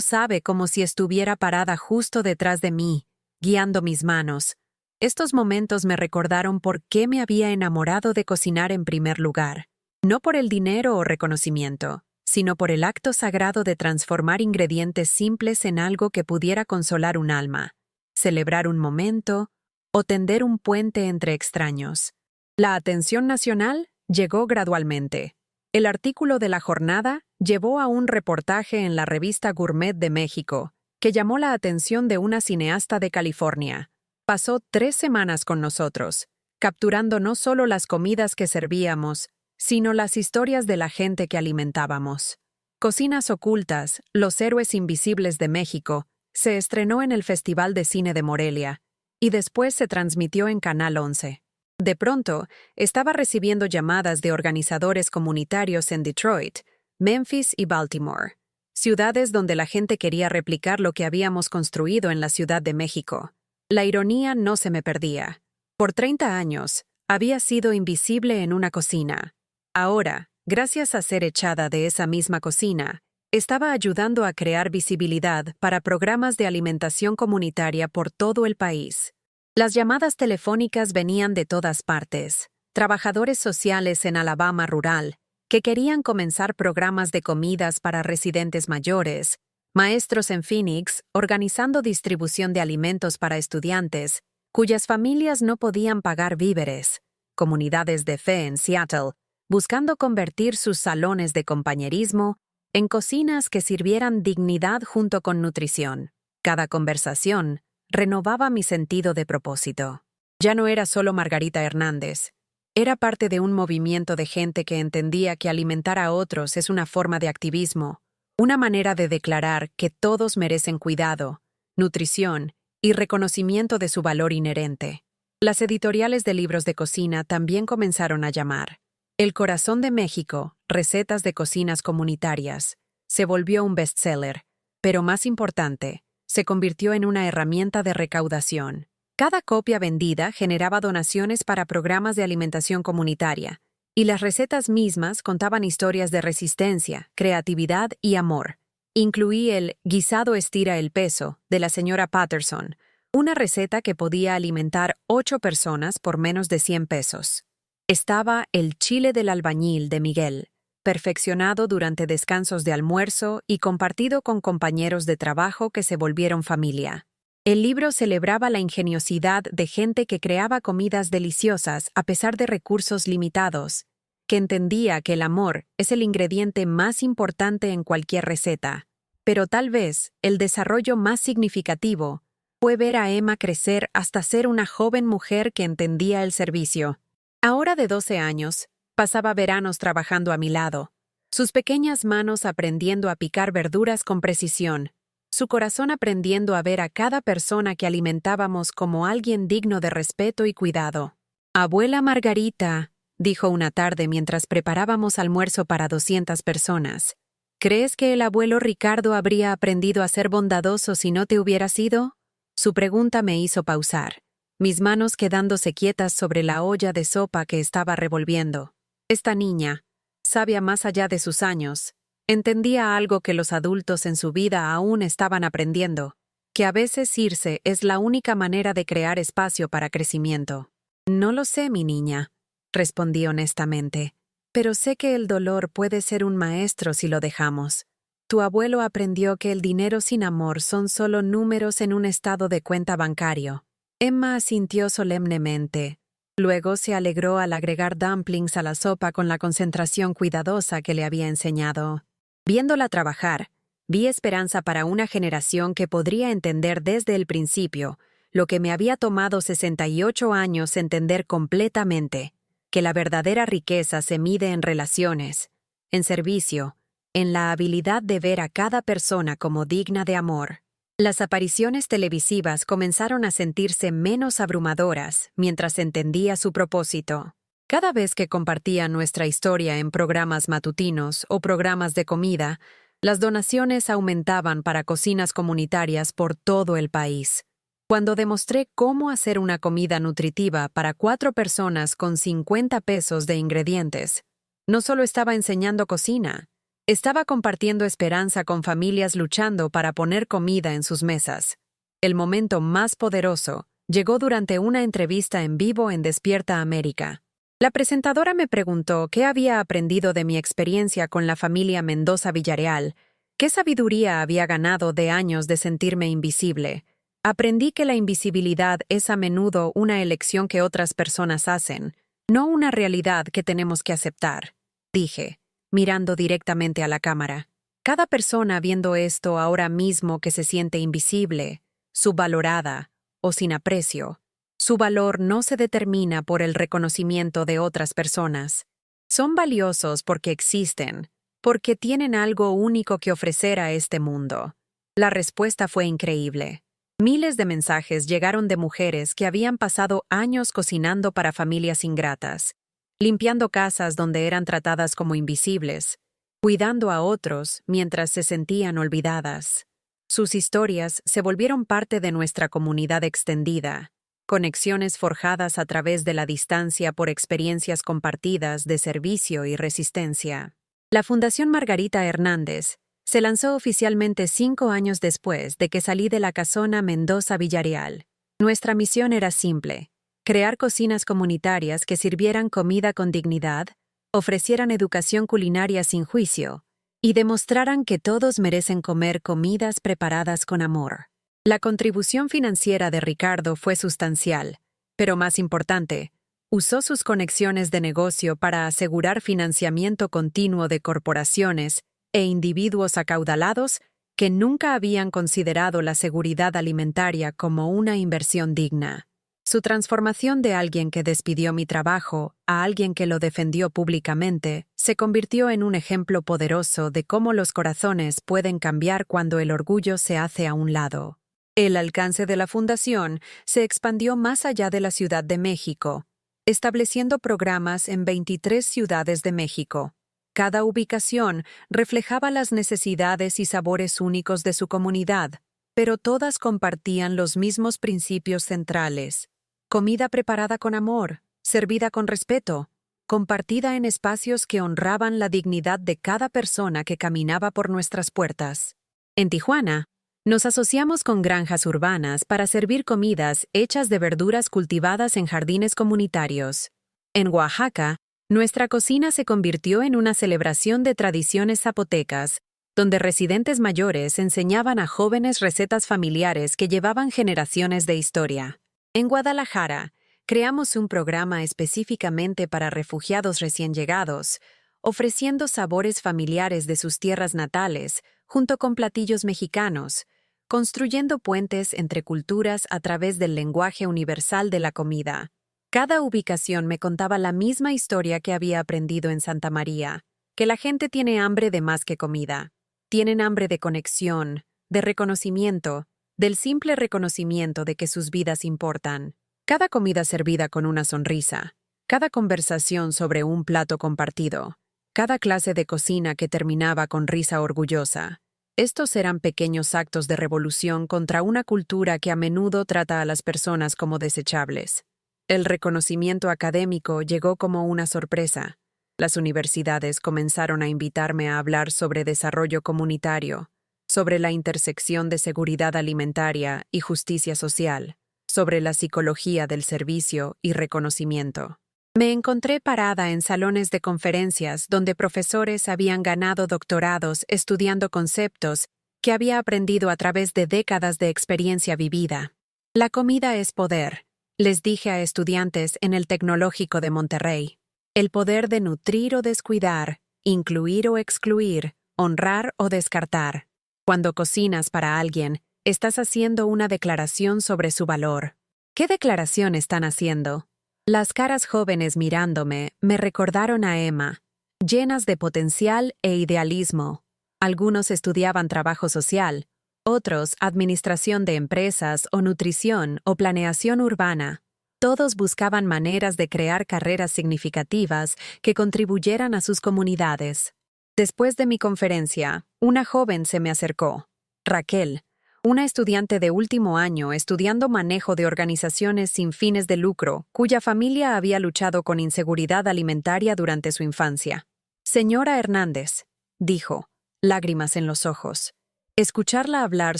sabe como si estuviera parada justo detrás de mí, guiando mis manos. Estos momentos me recordaron por qué me había enamorado de cocinar en primer lugar. No por el dinero o reconocimiento, sino por el acto sagrado de transformar ingredientes simples en algo que pudiera consolar un alma, celebrar un momento o tender un puente entre extraños. La atención nacional llegó gradualmente. El artículo de la jornada llevó a un reportaje en la revista Gourmet de México, que llamó la atención de una cineasta de California. Pasó 3 semanas con nosotros, capturando no solo las comidas que servíamos, sino las historias de la gente que alimentábamos. Cocinas ocultas, Los héroes invisibles de México, se estrenó en el Festival de Cine de Morelia, y después se transmitió en Canal 11. De pronto, estaba recibiendo llamadas de organizadores comunitarios en Detroit, Memphis y Baltimore, ciudades donde la gente quería replicar lo que habíamos construido en la Ciudad de México. La ironía no se me perdía. Por 30 años, había sido invisible en una cocina. Ahora, gracias a ser echada de esa misma cocina, estaba ayudando a crear visibilidad para programas de alimentación comunitaria por todo el país. Las llamadas telefónicas venían de todas partes. Trabajadores sociales en Alabama rural, que querían comenzar programas de comidas para residentes mayores, maestros en Phoenix organizando distribución de alimentos para estudiantes, cuyas familias no podían pagar víveres, comunidades de fe en Seattle, buscando convertir sus salones de compañerismo en cocinas que sirvieran dignidad junto con nutrición. Cada conversación renovaba mi sentido de propósito. Ya no era solo Margarita Hernández. Era parte de un movimiento de gente que entendía que alimentar a otros es una forma de activismo, una manera de declarar que todos merecen cuidado, nutrición y reconocimiento de su valor inherente. Las editoriales de libros de cocina también comenzaron a llamar. El Corazón de México, recetas de cocinas comunitarias, se volvió un bestseller, pero más importante, se convirtió en una herramienta de recaudación. Cada copia vendida generaba donaciones para programas de alimentación comunitaria, y las recetas mismas contaban historias de resistencia, creatividad y amor. Incluí el guisado estira el peso de la señora Patterson, una receta que podía alimentar 8 personas por menos de 100 pesos. Estaba el chile del albañil de Miguel, perfeccionado durante descansos de almuerzo y compartido con compañeros de trabajo que se volvieron familia. El libro celebraba la ingeniosidad de gente que creaba comidas deliciosas a pesar de recursos limitados, que entendía que el amor es el ingrediente más importante en cualquier receta. Pero tal vez el desarrollo más significativo fue ver a Emma crecer hasta ser una joven mujer que entendía el servicio. Ahora de 12 años, pasaba veranos trabajando a mi lado, sus pequeñas manos aprendiendo a picar verduras con precisión, su corazón aprendiendo a ver a cada persona que alimentábamos como alguien digno de respeto y cuidado. «Abuela Margarita», dijo una tarde mientras preparábamos almuerzo para 200 personas, «¿crees que el abuelo Ricardo habría aprendido a ser bondadoso si no te hubieras ido?» Su pregunta me hizo pausar, mis manos quedándose quietas sobre la olla de sopa que estaba revolviendo. Esta niña, sabia más allá de sus años, entendía algo que los adultos en su vida aún estaban aprendiendo, que a veces irse es la única manera de crear espacio para crecimiento. «No lo sé, mi niña», respondí honestamente, «pero sé que el dolor puede ser un maestro si lo dejamos. Tu abuelo aprendió que el dinero sin amor son solo números en un estado de cuenta bancario». Emma asintió solemnemente. Luego se alegró al agregar dumplings a la sopa con la concentración cuidadosa que le había enseñado. Viéndola trabajar, vi esperanza para una generación que podría entender desde el principio lo que me había tomado 68 años entender completamente, que la verdadera riqueza se mide en relaciones, en servicio, en la habilidad de ver a cada persona como digna de amor. Las apariciones televisivas comenzaron a sentirse menos abrumadoras mientras entendía su propósito. Cada vez que compartía nuestra historia en programas matutinos o programas de comida, las donaciones aumentaban para cocinas comunitarias por todo el país. Cuando demostré cómo hacer una comida nutritiva para 4 personas con 50 pesos de ingredientes, no solo estaba enseñando cocina, estaba compartiendo esperanza con familias luchando para poner comida en sus mesas. El momento más poderoso llegó durante una entrevista en vivo en Despierta América. La presentadora me preguntó qué había aprendido de mi experiencia con la familia Mendoza Villarreal, qué sabiduría había ganado de años de sentirme invisible. Aprendí que la invisibilidad es a menudo una elección que otras personas hacen, no una realidad que tenemos que aceptar, dije, mirando directamente a la cámara. Cada persona viendo esto ahora mismo que se siente invisible, subvalorada o sin aprecio, su valor no se determina por el reconocimiento de otras personas. Son valiosos porque existen, porque tienen algo único que ofrecer a este mundo. La respuesta fue increíble. Miles de mensajes llegaron de mujeres que habían pasado años cocinando para familias ingratas, limpiando casas donde eran tratadas como invisibles, cuidando a otros mientras se sentían olvidadas. Sus historias se volvieron parte de nuestra comunidad extendida, conexiones forjadas a través de la distancia por experiencias compartidas de servicio y resistencia. La Fundación Margarita Hernández se lanzó oficialmente 5 años después de que salí de la casona Mendoza Villarreal. Nuestra misión era simple: crear cocinas comunitarias que sirvieran comida con dignidad, ofrecieran educación culinaria sin juicio y demostraran que todos merecen comer comidas preparadas con amor. La contribución financiera de Ricardo fue sustancial, pero más importante, usó sus conexiones de negocio para asegurar financiamiento continuo de corporaciones e individuos acaudalados que nunca habían considerado la seguridad alimentaria como una inversión digna. Su transformación de alguien que despidió mi trabajo a alguien que lo defendió públicamente se convirtió en un ejemplo poderoso de cómo los corazones pueden cambiar cuando el orgullo se hace a un lado. El alcance de la fundación se expandió más allá de la Ciudad de México, estableciendo programas en 23 ciudades de México. Cada ubicación reflejaba las necesidades y sabores únicos de su comunidad, pero todas compartían los mismos principios centrales. Comida preparada con amor, servida con respeto, compartida en espacios que honraban la dignidad de cada persona que caminaba por nuestras puertas. En Tijuana, nos asociamos con granjas urbanas para servir comidas hechas de verduras cultivadas en jardines comunitarios. En Oaxaca, nuestra cocina se convirtió en una celebración de tradiciones zapotecas, donde residentes mayores enseñaban a jóvenes recetas familiares que llevaban generaciones de historia. En Guadalajara, creamos un programa específicamente para refugiados recién llegados, ofreciendo sabores familiares de sus tierras natales, junto con platillos mexicanos, construyendo puentes entre culturas a través del lenguaje universal de la comida. Cada ubicación me contaba la misma historia que había aprendido en Santa María, que la gente tiene hambre de más que comida. Tienen hambre de conexión, de reconocimiento, del simple reconocimiento de que sus vidas importan. Cada comida servida con una sonrisa, cada conversación sobre un plato compartido, cada clase de cocina que terminaba con risa orgullosa. Estos eran pequeños actos de revolución contra una cultura que a menudo trata a las personas como desechables. El reconocimiento académico llegó como una sorpresa. Las universidades comenzaron a invitarme a hablar sobre desarrollo comunitario, sobre la intersección de seguridad alimentaria y justicia social, sobre la psicología del servicio y reconocimiento. Me encontré parada en salones de conferencias donde profesores habían ganado doctorados estudiando conceptos que había aprendido a través de décadas de experiencia vivida. La comida es poder, les dije a estudiantes en el Tecnológico de Monterrey. El poder de nutrir o descuidar, incluir o excluir, honrar o descartar. Cuando cocinas para alguien, estás haciendo una declaración sobre su valor. ¿Qué declaración están haciendo? Las caras jóvenes mirándome me recordaron a Emma, llenas de potencial e idealismo. Algunos estudiaban trabajo social, otros administración de empresas o nutrición o planeación urbana. Todos buscaban maneras de crear carreras significativas que contribuyeran a sus comunidades. Después de mi conferencia, una joven se me acercó, Raquel, una estudiante de último año estudiando manejo de organizaciones sin fines de lucro, cuya familia había luchado con inseguridad alimentaria durante su infancia. Señora Hernández, dijo, lágrimas en los ojos. Escucharla hablar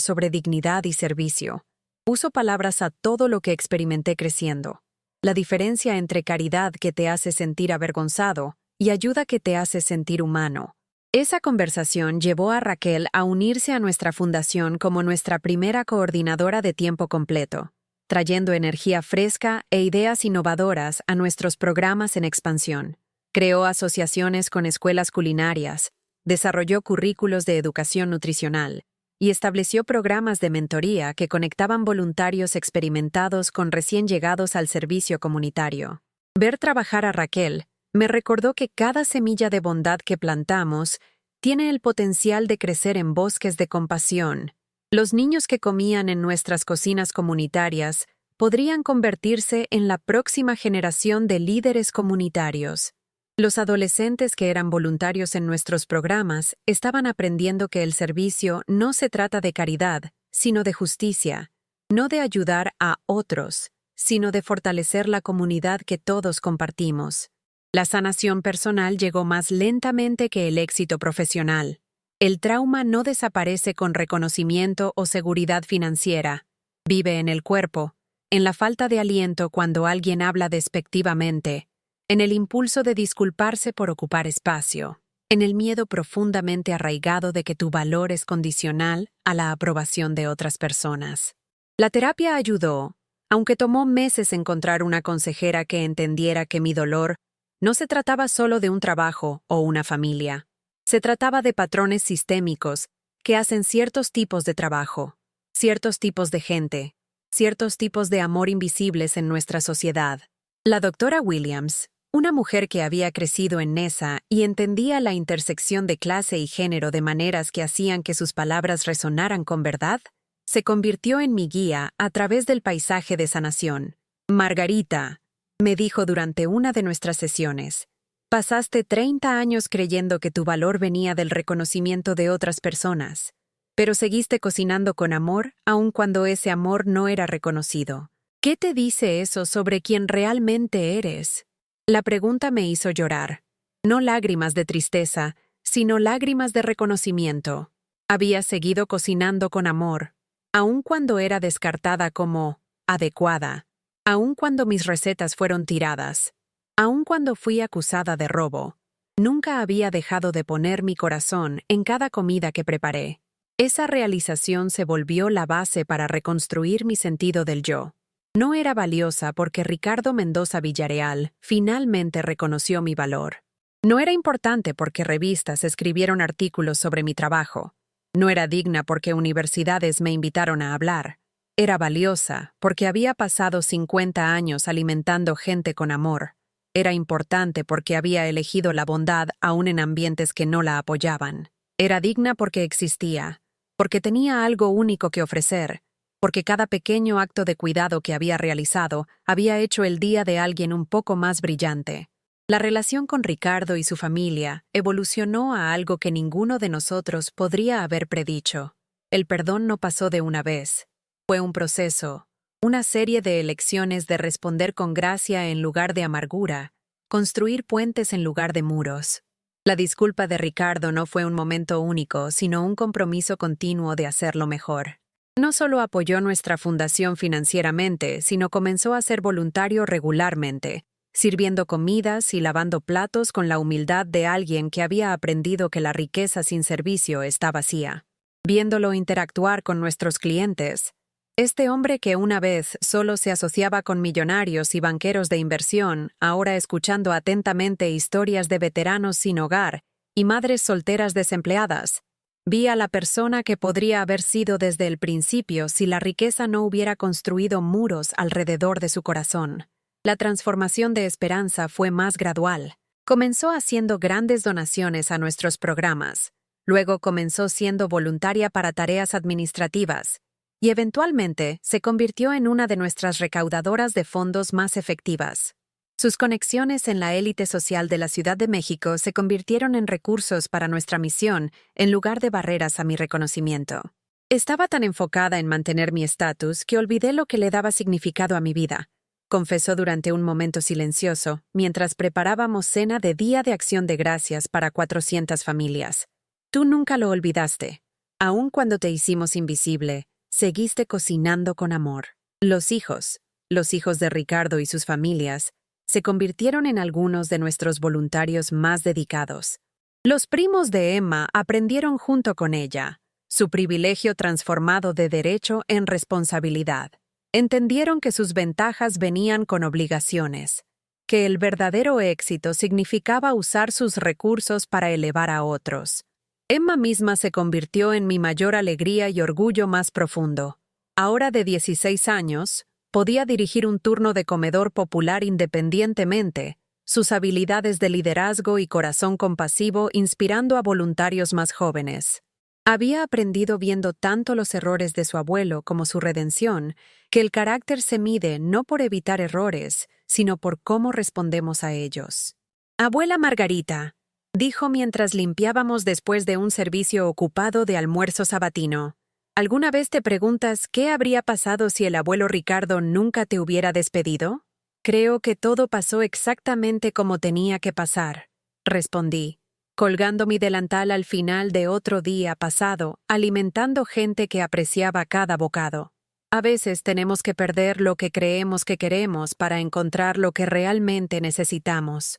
sobre dignidad y servicio. Uso palabras a todo lo que experimenté creciendo. La diferencia entre caridad que te hace sentir avergonzado y ayuda que te hace sentir humano. Esa conversación llevó a Raquel a unirse a nuestra fundación como nuestra primera coordinadora de tiempo completo, trayendo energía fresca e ideas innovadoras a nuestros programas en expansión. Creó asociaciones con escuelas culinarias, desarrolló currículos de educación nutricional y estableció programas de mentoría que conectaban voluntarios experimentados con recién llegados al servicio comunitario. Ver trabajar a Raquel me recordó que cada semilla de bondad que plantamos tiene el potencial de crecer en bosques de compasión. Los niños que comían en nuestras cocinas comunitarias podrían convertirse en la próxima generación de líderes comunitarios. Los adolescentes que eran voluntarios en nuestros programas estaban aprendiendo que el servicio no se trata de caridad, sino de justicia, no de ayudar a otros, sino de fortalecer la comunidad que todos compartimos. La sanación personal llegó más lentamente que el éxito profesional. El trauma no desaparece con reconocimiento o seguridad financiera. Vive en el cuerpo, en la falta de aliento cuando alguien habla despectivamente, en el impulso de disculparse por ocupar espacio, en el miedo profundamente arraigado de que tu valor es condicional a la aprobación de otras personas. La terapia ayudó, aunque tomó meses encontrar una consejera que entendiera que mi dolor no se trataba solo de un trabajo o una familia. Se trataba de patrones sistémicos que hacen ciertos tipos de trabajo, ciertos tipos de gente, ciertos tipos de amor invisibles en nuestra sociedad. La doctora Williams, una mujer que había crecido en Nesa y entendía la intersección de clase y género de maneras que hacían que sus palabras resonaran con verdad, se convirtió en mi guía a través del paisaje de sanación. Margarita, me dijo durante una de nuestras sesiones, pasaste 30 años creyendo que tu valor venía del reconocimiento de otras personas, pero seguiste cocinando con amor aun cuando ese amor no era reconocido. ¿Qué te dice eso sobre quién realmente eres? La pregunta me hizo llorar. No lágrimas de tristeza, sino lágrimas de reconocimiento. Había seguido cocinando con amor, aun cuando era descartada como adecuada, aun cuando mis recetas fueron tiradas, aun cuando fui acusada de robo. Nunca había dejado de poner mi corazón en cada comida que preparé. Esa realización se volvió la base para reconstruir mi sentido del yo. No era valiosa porque Ricardo Mendoza Villareal finalmente reconoció mi valor. No era importante porque revistas escribieron artículos sobre mi trabajo. No era digna porque universidades me invitaron a hablar. Era valiosa porque había pasado 50 años alimentando gente con amor. Era importante porque había elegido la bondad aún en ambientes que no la apoyaban. Era digna porque existía, porque tenía algo único que ofrecer, porque cada pequeño acto de cuidado que había realizado había hecho el día de alguien un poco más brillante. La relación con Ricardo y su familia evolucionó a algo que ninguno de nosotros podría haber predicho. El perdón no pasó de una vez. Fue un proceso, una serie de elecciones de responder con gracia en lugar de amargura, construir puentes en lugar de muros. La disculpa de Ricardo no fue un momento único, sino un compromiso continuo de hacerlo mejor. No solo apoyó nuestra fundación financieramente, sino comenzó a ser voluntario regularmente, sirviendo comidas y lavando platos con la humildad de alguien que había aprendido que la riqueza sin servicio está vacía. Viéndolo interactuar con nuestros clientes, este hombre que una vez solo se asociaba con millonarios y banqueros de inversión, ahora escuchando atentamente historias de veteranos sin hogar y madres solteras desempleadas, vi a la persona que podría haber sido desde el principio si la riqueza no hubiera construido muros alrededor de su corazón. La transformación de Esperanza fue más gradual. Comenzó haciendo grandes donaciones a nuestros programas, luego comenzó siendo voluntaria para tareas administrativas, y eventualmente se convirtió en una de nuestras recaudadoras de fondos más efectivas. Sus conexiones en la élite social de la Ciudad de México se convirtieron en recursos para nuestra misión en lugar de barreras a mi reconocimiento. Estaba tan enfocada en mantener mi estatus que olvidé lo que le daba significado a mi vida, confesó durante un momento silencioso mientras preparábamos cena de Día de Acción de Gracias para 400 familias. Tú nunca lo olvidaste. Aun cuando te hicimos invisible, seguiste cocinando con amor. Los hijos de Ricardo y sus familias, se convirtieron en algunos de nuestros voluntarios más dedicados. Los primos de Emma aprendieron junto con ella, su privilegio transformado de derecho en responsabilidad. Entendieron que sus ventajas venían con obligaciones, que el verdadero éxito significaba usar sus recursos para elevar a otros. Emma misma se convirtió en mi mayor alegría y orgullo más profundo. Ahora de 16 años, podía dirigir un turno de comedor popular independientemente, sus habilidades de liderazgo y corazón compasivo inspirando a voluntarios más jóvenes. Había aprendido viendo tanto los errores de su abuelo como su redención, que el carácter se mide no por evitar errores, sino por cómo respondemos a ellos. Abuela Margarita, dijo mientras limpiábamos después de un servicio ocupado de almuerzo sabatino. ¿Alguna vez te preguntas qué habría pasado si el abuelo Ricardo nunca te hubiera despedido? Creo que todo pasó exactamente como tenía que pasar, respondí, colgando mi delantal al final de otro día pasado, alimentando gente que apreciaba cada bocado. A veces tenemos que perder lo que creemos que queremos para encontrar lo que realmente necesitamos.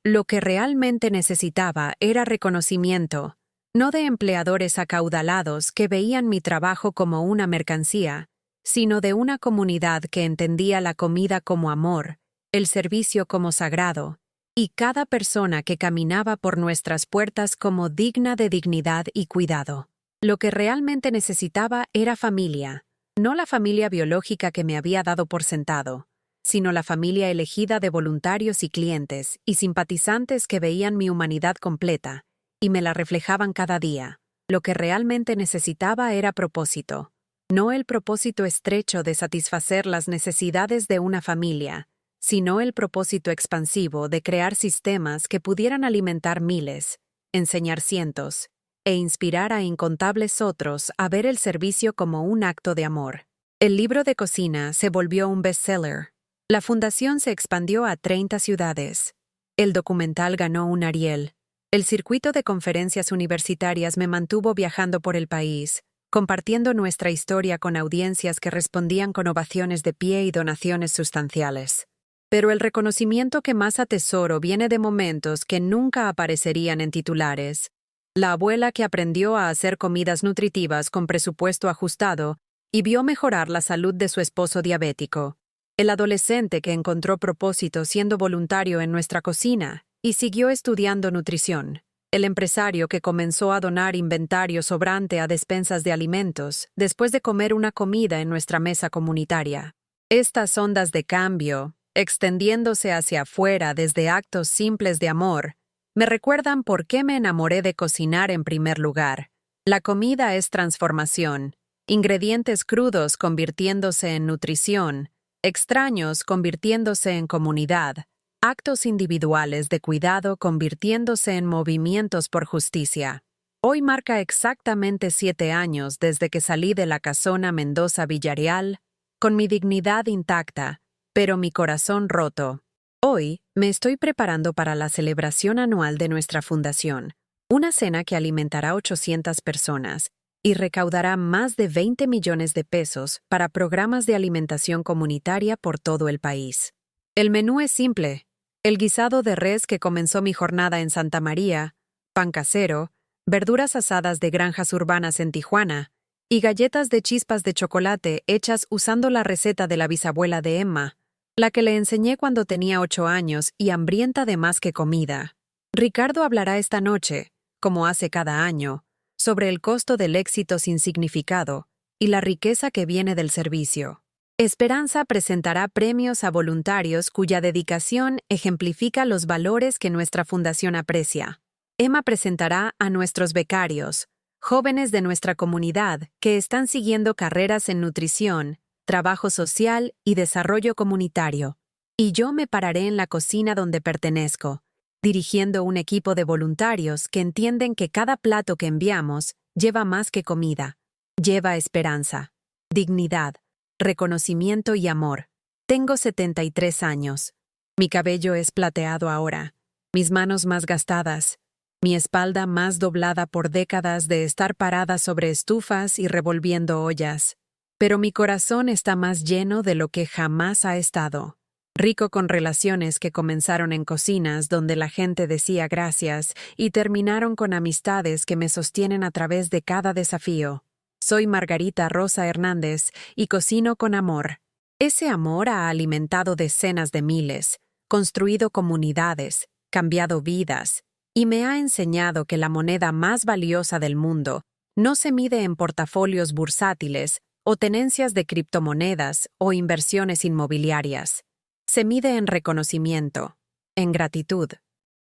Lo que realmente necesitaba era reconocimiento, no de empleadores acaudalados que veían mi trabajo como una mercancía, sino de una comunidad que entendía la comida como amor, el servicio como sagrado, y cada persona que caminaba por nuestras puertas como digna de dignidad y cuidado. Lo que realmente necesitaba era familia, No la familia biológica que me había dado por sentado, sino la familia elegida de voluntarios y clientes y simpatizantes que veían mi humanidad completa y me la reflejaban cada día. Lo que realmente necesitaba era propósito, no el propósito estrecho de satisfacer las necesidades de una familia, sino el propósito expansivo de crear sistemas que pudieran alimentar miles, enseñar cientos, e inspirar a incontables otros a ver el servicio como un acto de amor. El libro de cocina se volvió un bestseller. La fundación se expandió a 30 ciudades. El documental ganó un Ariel. El circuito de conferencias universitarias me mantuvo viajando por el país, compartiendo nuestra historia con audiencias que respondían con ovaciones de pie y donaciones sustanciales. Pero el reconocimiento que más atesoro viene de momentos que nunca aparecerían en titulares. La abuela que aprendió a hacer comidas nutritivas con presupuesto ajustado y vio mejorar la salud de su esposo diabético. El adolescente que encontró propósito siendo voluntario en nuestra cocina y siguió estudiando nutrición. El empresario que comenzó a donar inventario sobrante a despensas de alimentos después de comer una comida en nuestra mesa comunitaria. Estas ondas de cambio, extendiéndose hacia afuera desde actos simples de amor, me recuerdan por qué me enamoré de cocinar en primer lugar. La comida es transformación, ingredientes crudos convirtiéndose en nutrición, extraños convirtiéndose en comunidad, actos individuales de cuidado convirtiéndose en movimientos por justicia. Hoy marca exactamente 7 años desde que salí de la casona Mendoza Villarreal, con mi dignidad intacta, pero mi corazón roto. Hoy me estoy preparando para la celebración anual de nuestra fundación, una cena que alimentará a 800 personas y recaudará más de 20 millones de pesos para programas de alimentación comunitaria por todo el país. El menú es simple: el guisado de res que comenzó mi jornada en Santa María, pan casero, verduras asadas de granjas urbanas en Tijuana y galletas de chispas de chocolate hechas usando la receta de la bisabuela de Emma, la que le enseñé cuando tenía 8 años y hambrienta de más que comida. Ricardo hablará esta noche, como hace cada año, sobre el costo del éxito sin significado y la riqueza que viene del servicio. Esperanza presentará premios a voluntarios cuya dedicación ejemplifica los valores que nuestra fundación aprecia. Emma presentará a nuestros becarios, jóvenes de nuestra comunidad que están siguiendo carreras en nutrición, trabajo social y desarrollo comunitario. Y yo me pararé en la cocina donde pertenezco, dirigiendo un equipo de voluntarios que entienden que cada plato que enviamos lleva más que comida. Lleva esperanza, dignidad, reconocimiento y amor. Tengo 73 años. Mi cabello es plateado ahora, mis manos más gastadas, mi espalda más doblada por décadas de estar parada sobre estufas y revolviendo ollas. Pero mi corazón está más lleno de lo que jamás ha estado. Rico con relaciones que comenzaron en cocinas donde la gente decía gracias y terminaron con amistades que me sostienen a través de cada desafío. Soy Margarita Rosa Hernández y cocino con amor. Ese amor ha alimentado decenas de miles, construido comunidades, cambiado vidas, y me ha enseñado que la moneda más valiosa del mundo no se mide en portafolios bursátiles o tenencias de criptomonedas o inversiones inmobiliarias. Se mide en reconocimiento, en gratitud,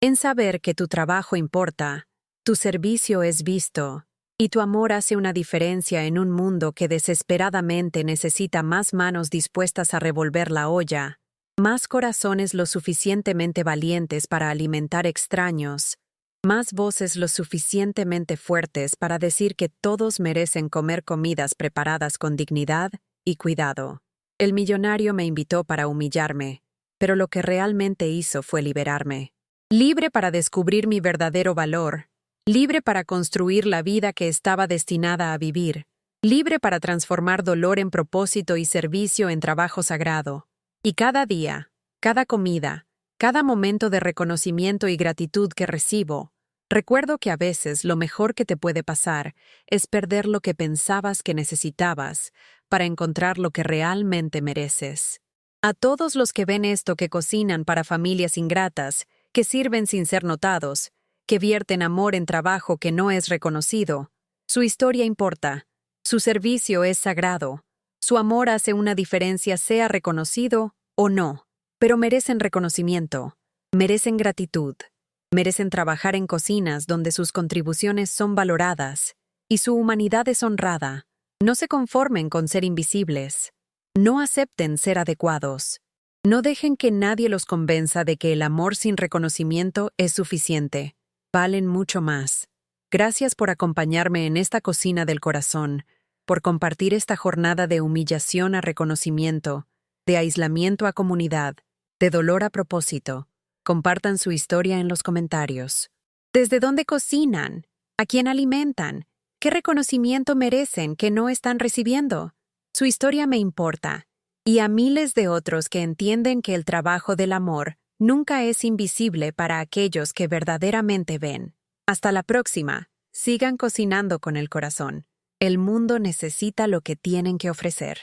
en saber que tu trabajo importa, tu servicio es visto, y tu amor hace una diferencia en un mundo que desesperadamente necesita más manos dispuestas a revolver la olla, más corazones lo suficientemente valientes para alimentar extraños, más voces lo suficientemente fuertes para decir que todos merecen comer comidas preparadas con dignidad y cuidado. El millonario me invitó para humillarme, pero lo que realmente hizo fue liberarme. Libre para descubrir mi verdadero valor, libre para construir la vida que estaba destinada a vivir, libre para transformar dolor en propósito y servicio en trabajo sagrado. Y cada día, cada comida, cada momento de reconocimiento y gratitud que recibo, recuerdo que a veces lo mejor que te puede pasar es perder lo que pensabas que necesitabas para encontrar lo que realmente mereces. A todos los que ven esto, que cocinan para familias ingratas, que sirven sin ser notados, que vierten amor en trabajo que no es reconocido, su historia importa, su servicio es sagrado, Su amor hace una diferencia, sea reconocido o no, pero merecen reconocimiento, merecen gratitud, merecen trabajar en cocinas donde sus contribuciones son valoradas y su humanidad es honrada. No se conformen con ser invisibles. No acepten ser adecuados. No dejen que nadie los convenza de que el amor sin reconocimiento es suficiente. Valen mucho más. Gracias por acompañarme en esta cocina del corazón, por compartir esta jornada de humillación a reconocimiento, de aislamiento a comunidad, de dolor a propósito. Compartan su historia en los comentarios. ¿Desde dónde cocinan? ¿A quién alimentan? ¿Qué reconocimiento merecen que no están recibiendo? Su historia me importa, y a miles de otros que entienden que el trabajo del amor nunca es invisible para aquellos que verdaderamente ven. Hasta la próxima. Sigan cocinando con el corazón. El mundo necesita lo que tienen que ofrecer.